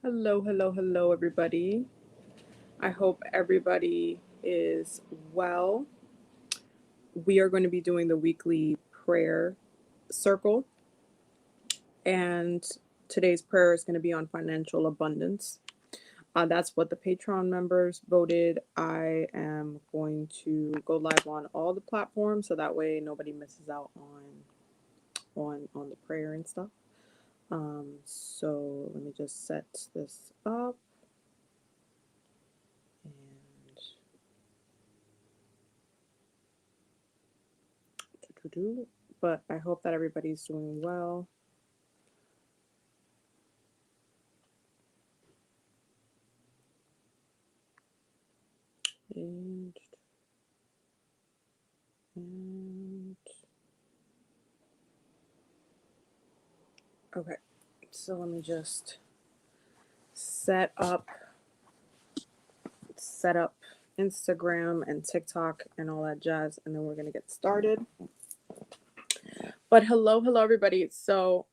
Hello, hello, hello, everybody. I hope everybody is well. We are going to be doing the weekly prayer circle, and today's prayer is going to be on financial abundance. That's what the Patreon members voted. I am going to go live on all the platforms so that way nobody misses out on the prayer and stuff. So let me just set this up and do. But I hope that everybody's doing well. And, and okay, so let me just set up Instagram and TikTok and all that jazz, and then we're gonna get started. But hello, hello everybody. So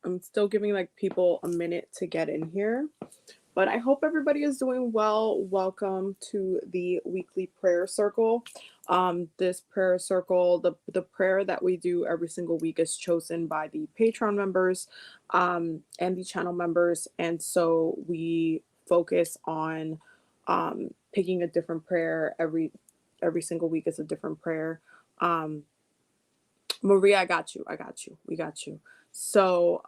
I'm still giving like people a minute to get in here. But I hope everybody is doing well. Welcome to the weekly prayer circle. This prayer circle, the prayer that we do every single week is chosen by the Patreon members and the channel members. And so we focus on picking a different prayer every single week is a different prayer. Um, Maria, I got you. I got you. We got you. So,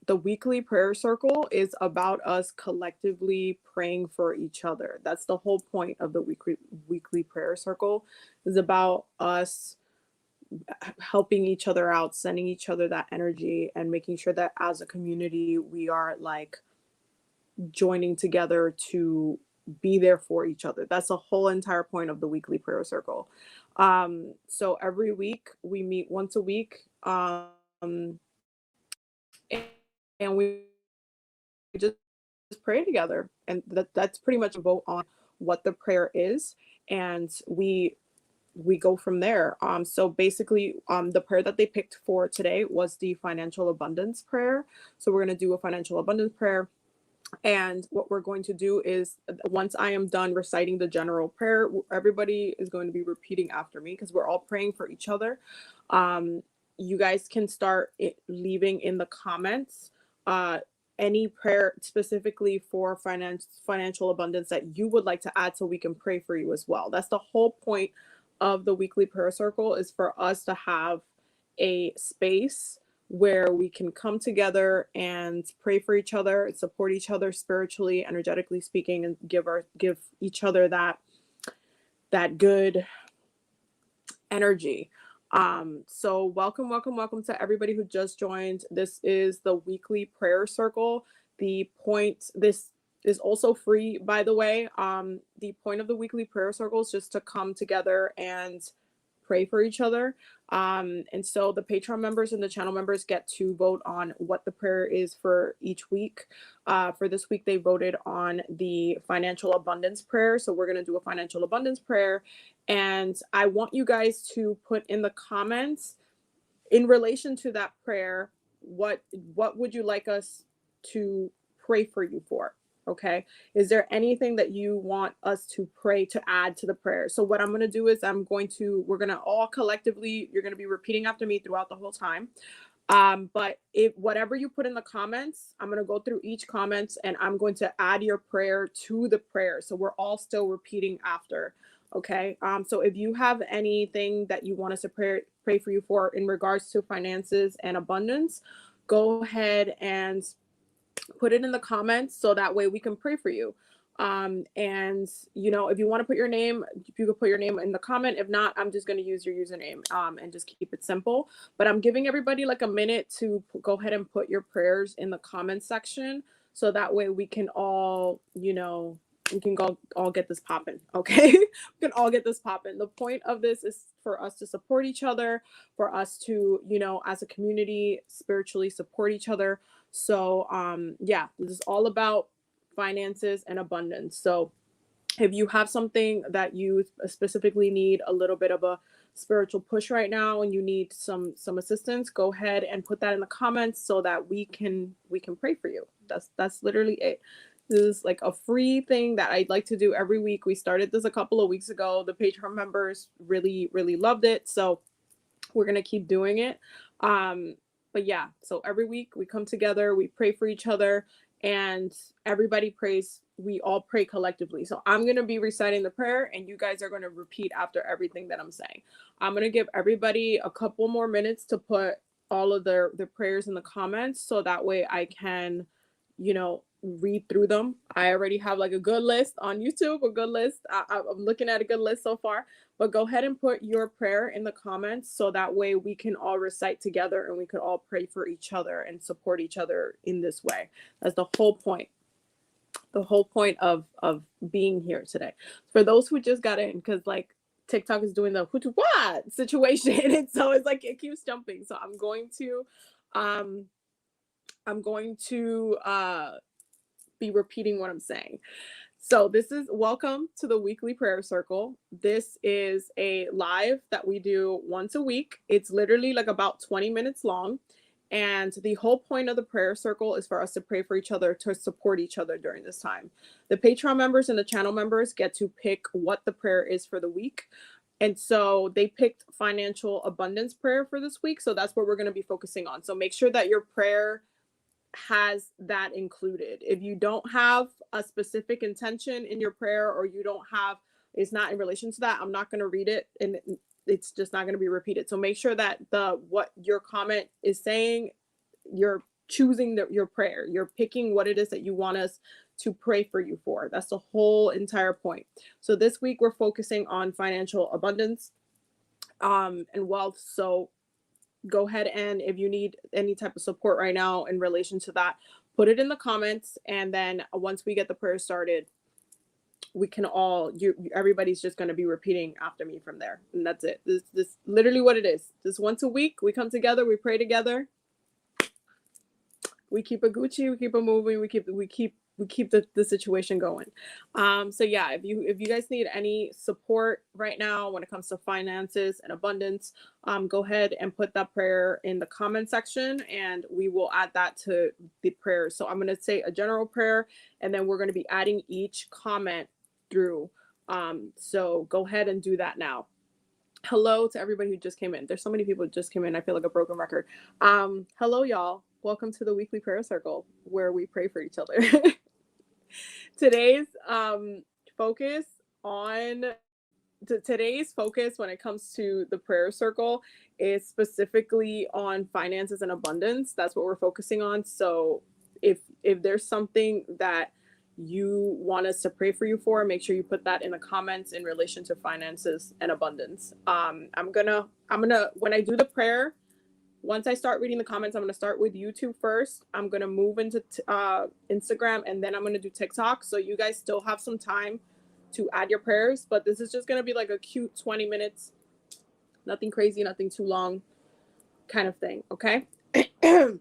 the weekly prayer circle is about us collectively praying for each other. That's the whole point of the weekly prayer circle is about us helping each other out, sending each other that energy and making sure that as a community we are like joining together to be there for each other. That's the whole entire point of the weekly prayer circle. So every week we meet once a week, and we just pray together. And that's pretty much a vote on what the prayer is, and we go from there. So basically, the prayer that they picked for today was the financial abundance prayer. So we're gonna do a financial abundance prayer. And what we're going to do is, once I am done reciting the general prayer, everybody is going to be repeating after me because we're all praying for each other. Um, you guys can start leaving in the comments uh, any prayer specifically for financial abundance that you would like to add so we can pray for you as well. That's the whole point of the weekly prayer circle, is for us to have a space where we can come together and pray for each other, support each other spiritually, energetically speaking, and give each other that good energy. So welcome, welcome, welcome to everybody who just joined. This is the weekly prayer circle. The point this is also free, by the way. The point of the weekly prayer circle is just to come together and pray for each other. And so the Patreon members and the channel members get to vote on what the prayer is for each week. For this week, they voted on the financial abundance prayer. So we're going to do a financial abundance prayer. And I want you guys to put in the comments in relation to that prayer, what would you like us to pray for you for? Okay, is there anything that you want us to pray to add to the prayer? So what I'm going to do is we're going to all collectively, you're going to be repeating after me throughout the whole time. But if whatever you put in the comments, I'm going to go through each comments and I'm going to add your prayer to the prayer, so we're all still repeating after. Okay. So if you have anything that you want us to pray for you for in regards to finances and abundance, go ahead and put it in the comments so that way we can pray for you. And if you want to put your name, you could put your name in the comment. If not, I'm just going to use your username and just keep it simple. But I'm giving everybody like a minute to go ahead and put your prayers in the comment section so that way we can all, we can go all get this popping. Okay. We can all get this popping. The point of this is for us to support each other, for us to, as a community, spiritually support each other. So yeah, this is all about finances and abundance. So if you have something that you specifically need a little bit of a spiritual push right now and you need some assistance, go ahead and put that in the comments so that we can pray for you. That's literally it. This is like a free thing that I'd like to do every week. We started this a couple of weeks ago. The Patreon members really, really loved it. So we're going to keep doing it. But yeah, so every week we come together, we pray for each other, and everybody prays. We all pray collectively. So I'm going to be reciting the prayer, and you guys are going to repeat after everything that I'm saying. I'm going to give everybody a couple more minutes to put all of their prayers in the comments, so that way I can, read through them. I already have like a good list on YouTube, a good list. I'm looking at a good list so far. But go ahead and put your prayer in the comments, so that way we can all recite together and we could all pray for each other and support each other in this way. That's the whole point. The whole point of being here today. For those who just got in, because like TikTok is doing the what situation, and so it's like it keeps jumping. So I'm going to be repeating what I'm saying. So this is welcome to the weekly prayer circle. This is a live that we do once a week. It's literally like about 20 minutes long. And the whole point of the prayer circle is for us to pray for each other, to support each other during this time. The Patreon members and the channel members get to pick what the prayer is for the week. And so they picked financial abundance prayer for this week. So that's what we're going to be focusing on. So make sure that your prayer has that included. If you don't have a specific intention in your prayer, or you don't have, it's not in relation to that, I'm not going to read it, and it's just not going to be repeated. So make sure that what your comment is saying, you're choosing your prayer, you're picking what it is that you want us to pray for you for. That's the whole entire point. So this week we're focusing on financial abundance and wealth. So go ahead, and if you need any type of support right now in relation to that, put it in the comments. And then once we get the prayer started, we can all, everybody's just going to be repeating after me from there. And that's it. This literally what it is. This once a week, we come together, we pray together. We keep it Gucci, we keep it moving, we keep the situation going. So yeah, if you guys need any support right now when it comes to finances and abundance, go ahead and put that prayer in the comment section, and we will add that to the prayer. So I'm going to say a general prayer, and then we're going to be adding each comment through. So go ahead and do that now. Hello to everybody who just came in. There's so many people who just came in. I feel like a broken record. Hello, y'all. Welcome to the weekly prayer circle, where we pray for each other. Today's focus when it comes to the prayer circle is specifically on finances and abundance. That's what we're focusing on. So if there's something that you want us to pray for you for, make sure you put that in the comments in relation to finances and abundance. I'm gonna when I do the prayer, once I start reading the comments, I'm going to start with YouTube first. I'm going to move into Instagram, and then I'm going to do TikTok. So you guys still have some time to add your prayers, but this is just going to be like a cute 20 minutes, nothing crazy, nothing too long kind of thing. Okay. All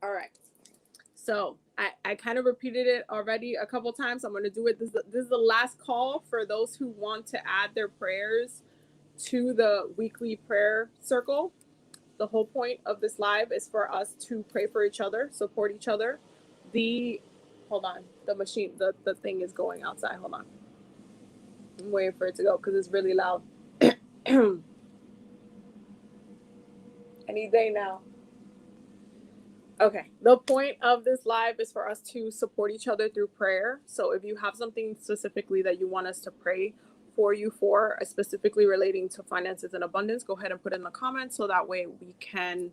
right. So I kind of repeated it already a couple times. I'm going to do it. This is the last call for those who want to add their prayers to the weekly prayer circle. The whole point of this live is for us to pray for each other, support each other. Hold on, the thing is going outside. Hold on. I'm waiting for it to go because it's really loud. Any day now. Okay. The point of this live is for us to support each other through prayer. So if you have something specifically that you want us to pray for you for, specifically relating to finances and abundance, go ahead and put in the comments, so that way we can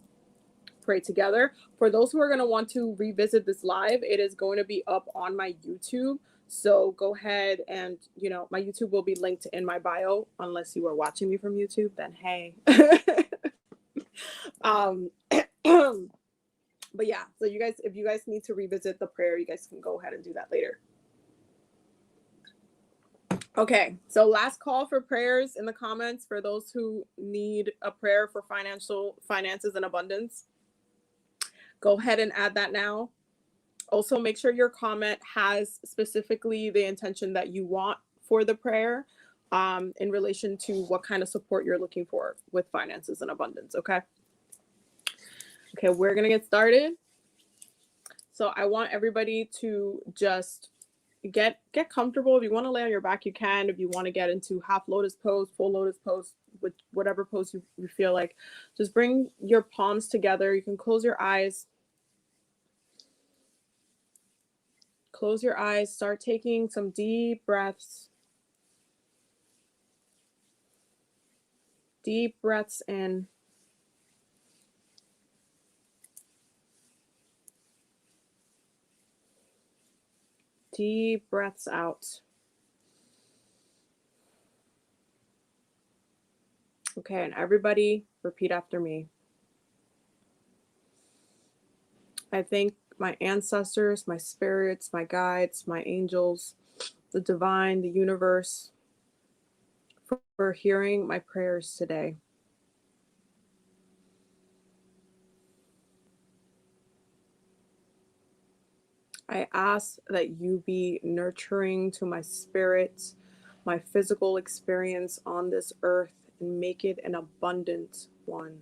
pray together. For those who are going to want to revisit this live, it is going to be up on my YouTube. So go ahead, and my YouTube will be linked in my bio, unless you are watching me from YouTube, then hey. But yeah, so if you guys need to revisit the prayer, you guys can go ahead and do that later. Okay, so last call for prayers in the comments for those who need a prayer for finances and abundance. Go ahead and add that now. Also, make sure your comment has specifically the intention that you want for the prayer in relation to what kind of support you're looking for with finances and abundance, okay? Okay, we're going to get started. So I want everybody to just get comfortable. If you want to lay on your back, you can. If you want to get into half lotus pose, full lotus pose, with whatever pose you feel like, just bring your palms together. You can close your eyes. Close your eyes. Start taking some deep breaths. Deep breaths in. Deep breaths out. Okay, and everybody repeat after me. I thank my ancestors, my spirits, my guides, my angels, the divine, the universe, for hearing my prayers today. I ask that you be nurturing to my spirit, my physical experience on this earth, and make it an abundant one.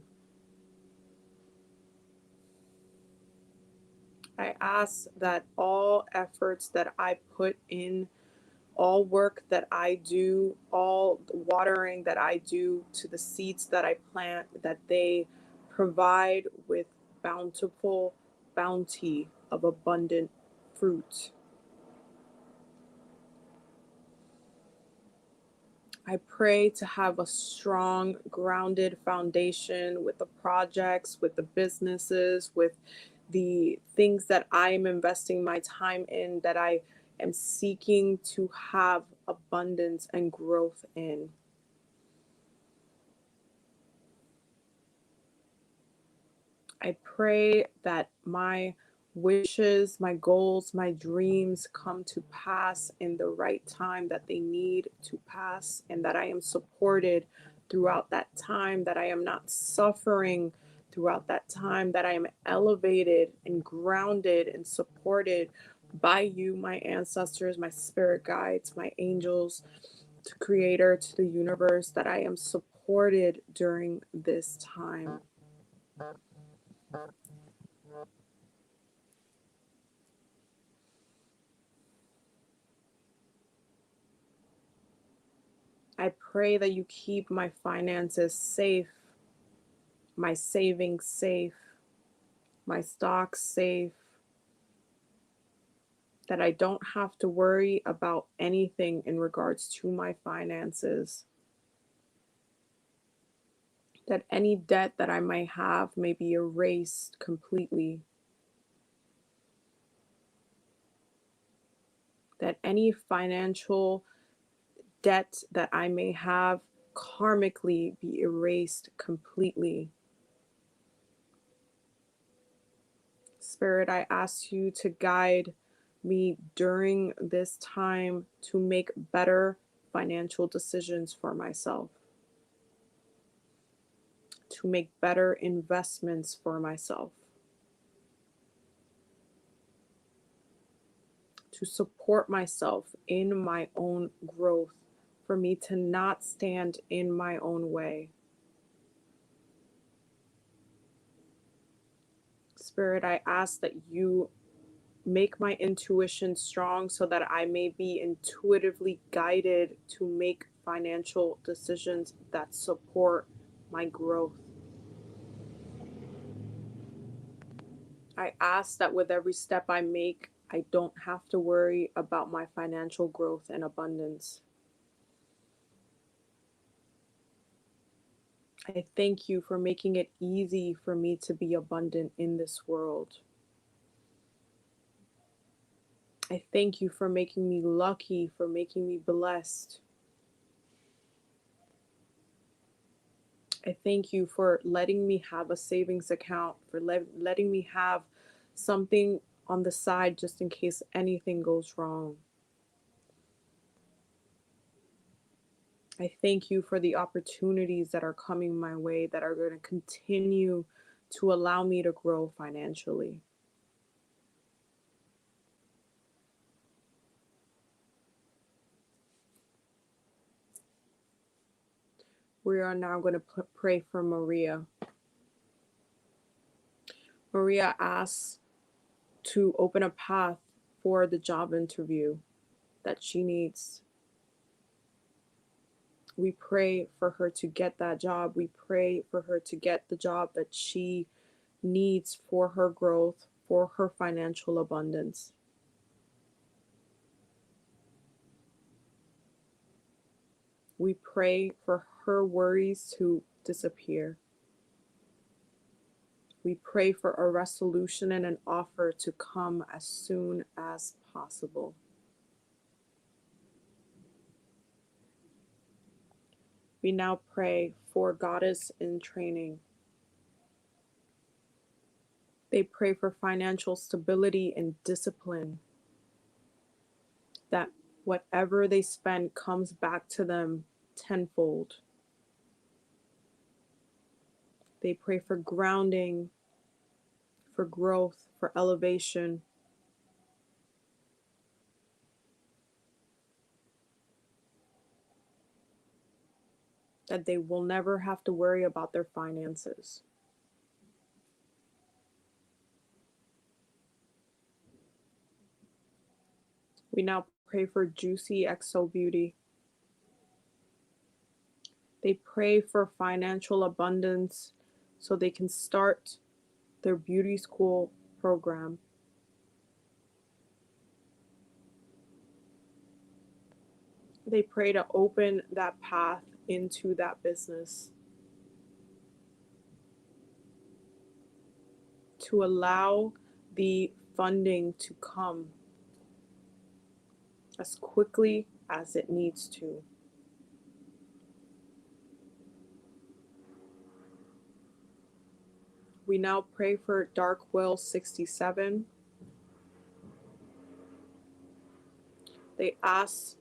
I ask that all efforts that I put in, all work that I do, all watering that I do to the seeds that I plant, that they provide with bountiful bounty of abundant fruit. I pray to have a strong, grounded foundation with the projects, with the businesses, with the things that I am investing my time in, that I am seeking to have abundance and growth in. I pray that my wishes, my goals, my dreams come to pass in the right time that they need to pass, and that I am supported throughout that time, that I am not suffering throughout that time, that I am elevated and grounded and supported by you, my ancestors, my spirit guides, my angels, to creator, to the universe, that I am supported during this time. I pray that you keep my finances safe, my savings safe, my stocks safe, that I don't have to worry about anything in regards to my finances, that any debt that I might have may be erased completely, that any financial debt that I may have karmically be erased completely. Spirit, I ask you to guide me during this time to make better financial decisions for myself, to make better investments for myself, to support myself in my own growth, for me to not stand in my own way. Spirit, I ask that you make my intuition strong so that I may be intuitively guided to make financial decisions that support my growth. I ask that with every step I make, I don't have to worry about my financial growth and abundance. I thank you for making it easy for me to be abundant in this world. I thank you for making me lucky, for making me blessed. I thank you for letting me have a savings account, for letting me have something on the side just in case anything goes wrong. I thank you for the opportunities that are coming my way, that are going to continue to allow me to grow financially. We are now going to pray for Maria. Maria asks to open a path for the job interview that she needs. We pray for her to get that job. We pray for her to get the job that she needs for her growth, for her financial abundance. We pray for her worries to disappear. We pray for a resolution and an offer to come as soon as possible. We now pray for Goddess in training. They pray for financial stability and discipline, that whatever they spend comes back to them tenfold. They pray for grounding, for growth, for elevation. That they will never have to worry about their finances. We now pray for Juicy XO Beauty. They pray for financial abundance so they can start their beauty school program. They pray to open that path into that business, to allow the funding to come as quickly as it needs to. We now pray for Dark Will 67. They ask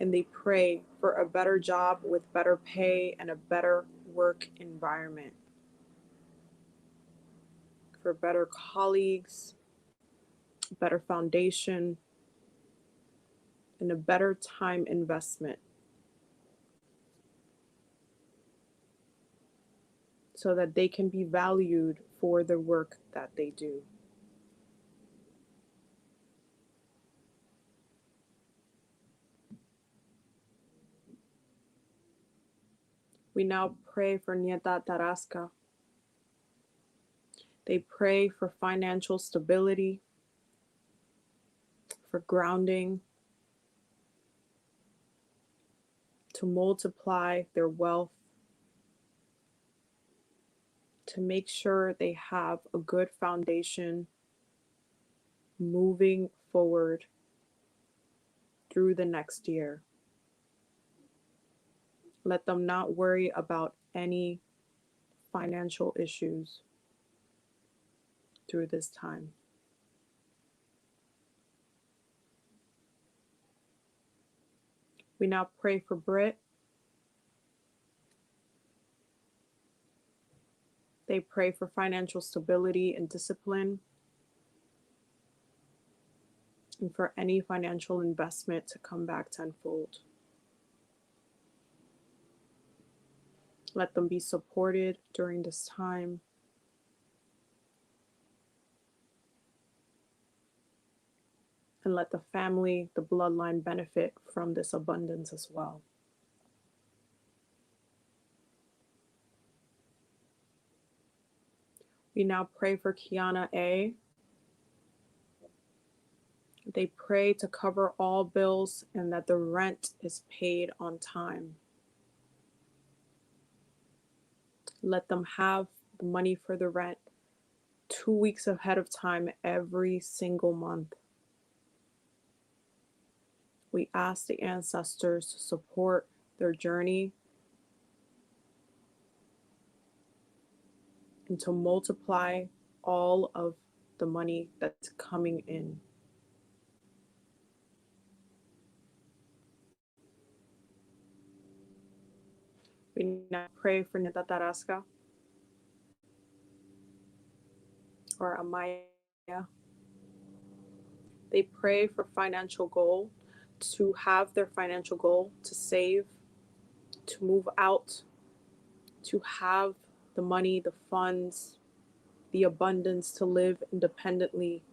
and they pray for a better job with better pay and a better work environment, for better colleagues, better foundation, and a better time investment, so that they can be valued for the work that they do. We now pray for Nieta Tarasca. They pray for financial stability, for grounding, to multiply their wealth, to make sure they have a good foundation moving forward through the next year. Let them not worry about any financial issues through this time. We now pray for Britt. They pray for financial stability and discipline, and for any financial investment to come back tenfold. Let them be supported during this time. And let the family, the bloodline, benefit from this abundance as well. We now pray for Kiana A. They pray to cover all bills and that the rent is paid on time. Let them have the money for the rent 2 weeks ahead of time every single month. We ask the ancestors to support their journey and to multiply all of the money that's coming in. We now pray for Nita Tarasca or Amaya. They pray for financial goal, to have their financial goal, to save, to move out, to have the money, the funds, the abundance to live independently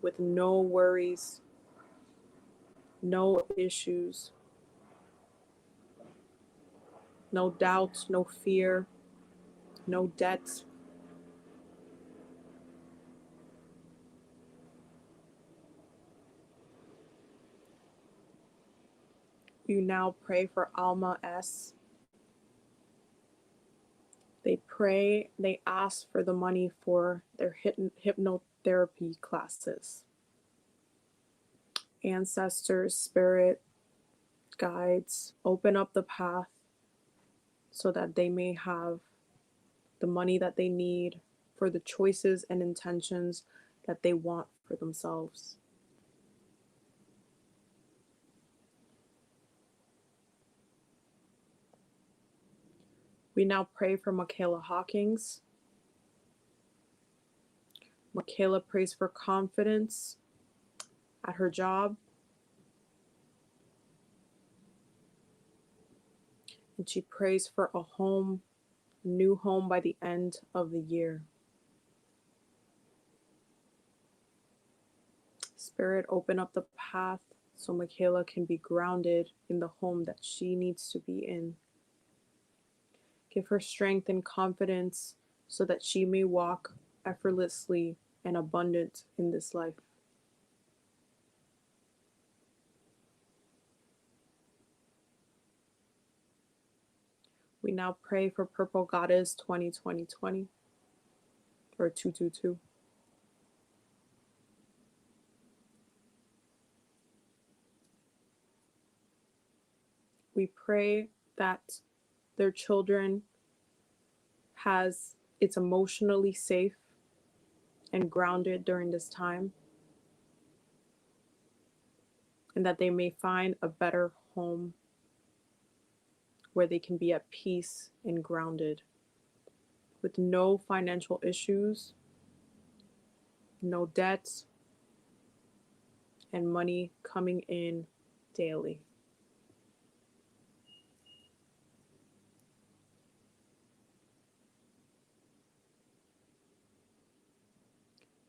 with no worries, no issues, no doubt, no fear, no debt. You now pray for Alma S. They ask for the money for their hypnotherapy classes. Ancestors, spirit, guides, open up the path so that they may have the money that they need for the choices and intentions that they want for themselves. We now pray for Michaela Hawkins. Michaela prays for confidence at her job, and she prays for a home, a new home by the end of the year. Spirit, open up the path so Michaela can be grounded in the home that she needs to be in. Give her strength and confidence so that she may walk effortlessly and abundant in this life. We now pray for Purple Goddess 2020 or 222. We pray that their children it's emotionally safe and grounded during this time, and that they may find a better home where they can be at peace and grounded with no financial issues, no debts, and money coming in daily.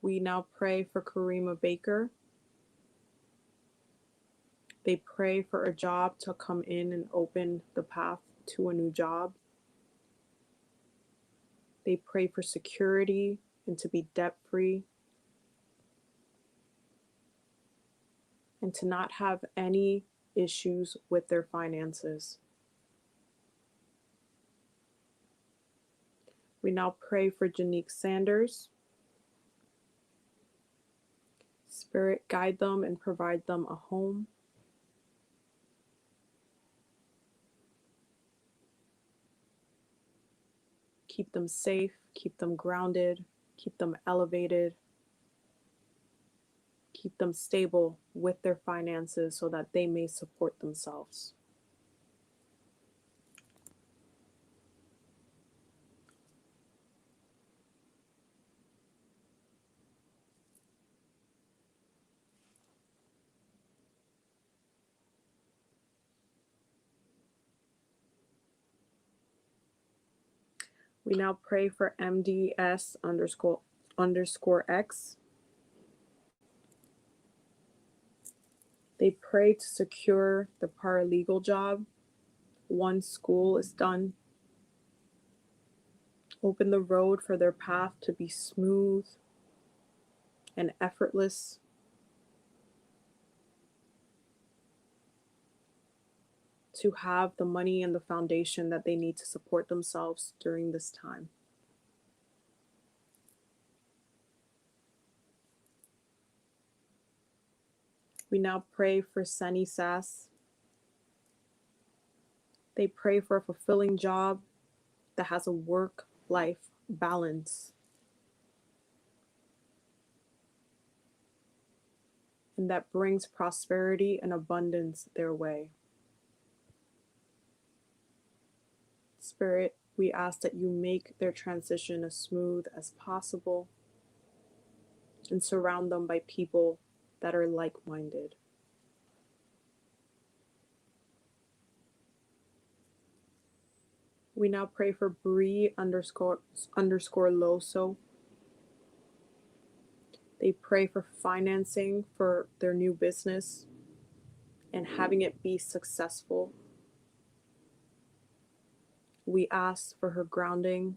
We now pray for Karima Baker. They pray for a job to come in and open the path to a new job. They pray for security and to be debt-free, and to not have any issues with their finances. We now pray for Janique Sanders. Spirit, guide them and provide them a home. Keep them safe, keep them grounded, keep them elevated, keep them stable with their finances so that they may support themselves. We now pray for MDS underscore X. They pray to secure the paralegal job once school is done. Open the road for their path to be smooth and effortless. To have the money and the foundation that they need to support themselves during this time. We now pray for Sunny Sass. They pray for a fulfilling job that has a work-life balance, and that brings prosperity and abundance their way. Spirit, we ask that you make their transition as smooth as possible and surround them by people that are like-minded. We now pray for Bree underscore Loso. They pray for financing for their new business and having it be successful. We ask for her grounding.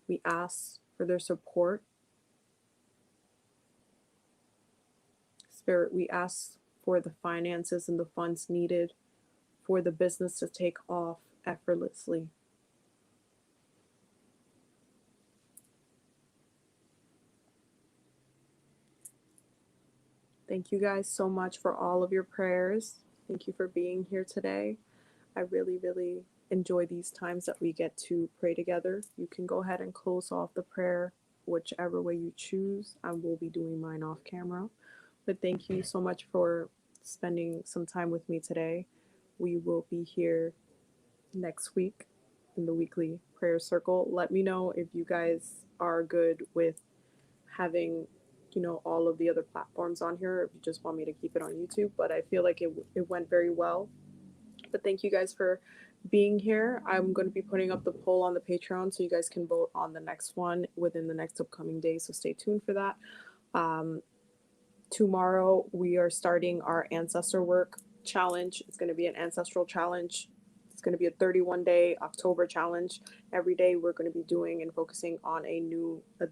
We ask for their support. Spirit, we ask for the finances and the funds needed for the business to take off effortlessly. Thank you guys so much for all of your prayers. Thank you for being here today. I really, really enjoy these times that we get to pray together. You can go ahead and close off the prayer whichever way you choose. I will be doing mine off camera. But thank you so much for spending some time with me today. We will be here next week in the weekly prayer circle. Let me know if you guys are good with having, all of the other platforms on here, if you just want me to keep it on YouTube. But I feel like it went very well. But thank you guys for being here. I'm going to be putting up the poll on the Patreon so you guys can vote on the next one within the next upcoming days. So stay tuned for that. Tomorrow we are starting our ancestor work challenge. It's going to be an ancestral challenge. It's going to be a 31-day October challenge. Every day we're going to be doing and focusing on a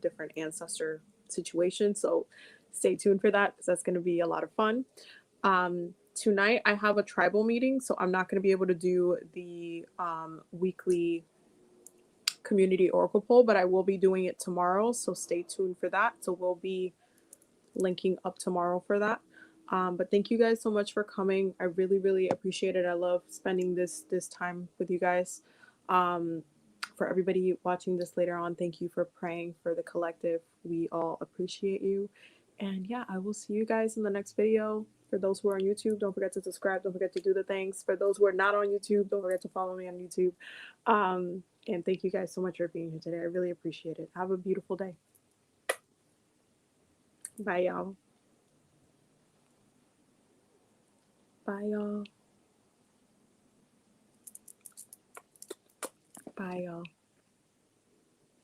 different ancestor situation. So stay tuned for that because that's going to be a lot of fun. Tonight I have a tribal meeting, so I'm not going to be able to do the weekly community oracle poll, but I will be doing it tomorrow. So stay tuned for that. So we'll be linking up tomorrow for that. But thank you guys so much for coming. I really, really appreciate it. I love spending this time with you guys. For everybody watching this later on, thank you for praying for the collective. We all appreciate you. And yeah, I will see you guys in the next video. For those who are on YouTube, don't forget to subscribe. Don't forget to do the things. For those who are not on YouTube, don't forget to follow me on YouTube. And thank you guys so much for being here today. I really appreciate it. Have a beautiful day. Bye, y'all. Bye, y'all. Bye, y'all.